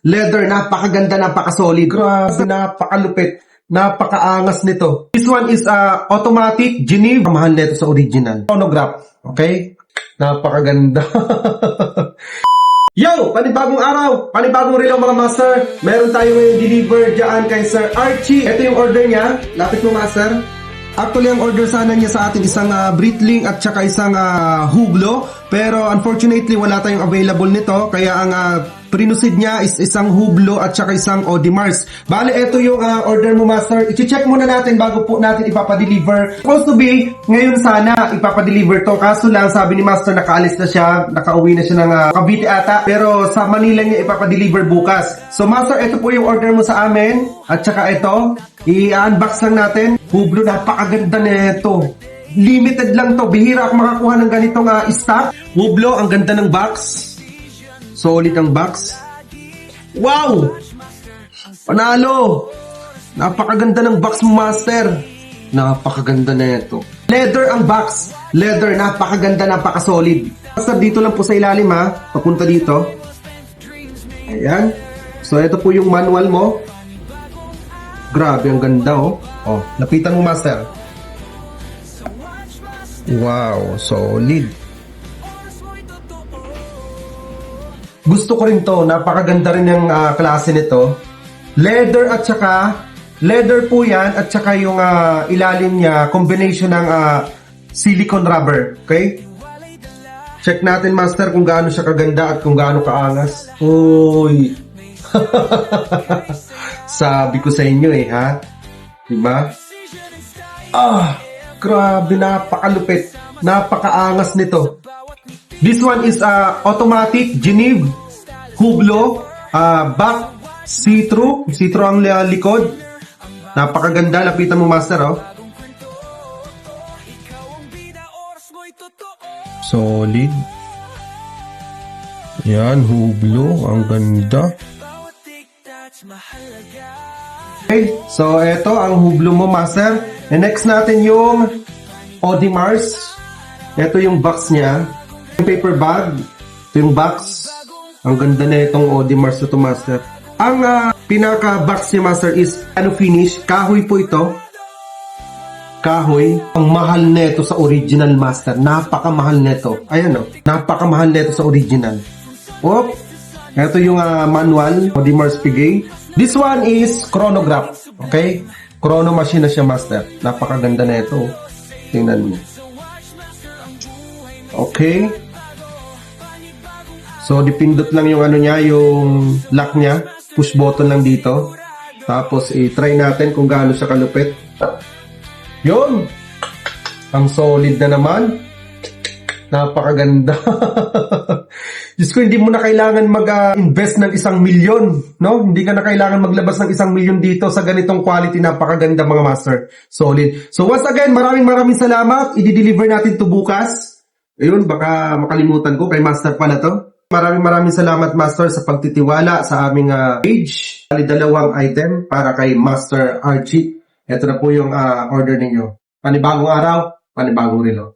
Leather, napakaganda, napaka-solid. Grabe, napakalupit. Napakaangas nito. This one is automatic Geneve. Mahal nito sa original. Chronograph. Okay? Napakaganda. Yo! Panibagong araw! Panibagong relo mga master. Meron tayo ngayon deliver dyan kay Sir Archie. Ito yung order niya. Lapit mo, master. Actually, ang order sana niya sa atin isang Breitling at saka isang Hublot. Pero unfortunately, wala tayong available nito. Kaya ang prinusid niya is isang Hublot at saka isang Audemars. Bale, ito yung order mo, master. I-check muna natin bago po natin ipapadeliver. Supposed to be, ngayon sana ipapadeliver to. Kaso lang, sabi ni master, nakaalis na siya. Nakauwi na siya ng Cavite ata. Pero sa Manila niya ipapadeliver bukas. So, master, ito po yung order mo sa amin. At saka ito, i-unbox lang natin. Hublot, napakaganda nito. Limited lang to. Bihira ako makakuha ng ganitong stock. Hublot, ang ganda ng box. Solid ang box. Wow! Panalo! Napakaganda ng box mo, master. Napakaganda na ito. Leather ang box. Leather, napakaganda, napaka-solid. Master, dito lang po sa ilalim ha. Papunta dito. Ayan. So, ito po yung manual mo. Grabe, ang ganda oh. Oh, lapitan mo, master. Wow, solid. Gusto ko rin to, napakaganda rin yung klase nito. Leather at saka, leather po yan at saka yung ilalim niya, combination ng silicone rubber. Okay? Check natin, master, kung gaano siya kaganda at kung gaano kaangas. Uy! Sabi ko sa inyo ha? Diba? Grabe, napakalupit. Napakaangas nito. This one is automatic Geneve Hublot, back see-through. See-through ang likod. Napakaganda. Lapitan mo, master, oh. Solid. Yan, Hublot. Ang ganda. Okay, so ito ang Hublot mo, master. And next natin yung Audemars. Ito yung box niya. Yung paper bag. Ito yung box. Ang ganda na itong Audemars ito, master. Ang pinaka-box niya, master, is ano finish. Kahoy po ito. Kahoy. Ang mahal nito sa original, master. Napakamahal nito. Ayan o. Napakamahal nito sa original. Oop. Ito yung manual. Audemars Piguet. This one is chronograph. Okay? Chrono machine na siya, master. Napakaganda na ito. Tingnan mo. Okay. So, dipindot lang yung ano niya, yung lock niya. Push button lang dito. Tapos, i-try natin kung gaano siya kalupit. Yun! Ang solid na naman. Napakaganda. Diyos ko, hindi mo na kailangan mag-invest ng 1 milyon, no? Hindi ka na kailangan maglabas ng 1 milyon dito sa ganitong quality. Napakaganda, mga master. Solid. So, once again, maraming salamat. I-deliver natin to bukas. Ayun, baka makalimutan ko. Kay master pala to. Maraming salamat, master, sa pagtitiwala sa aming page. 2 item para kay Master Archie. Ito na po yung order ninyo. Panibagong araw, panibagong relo.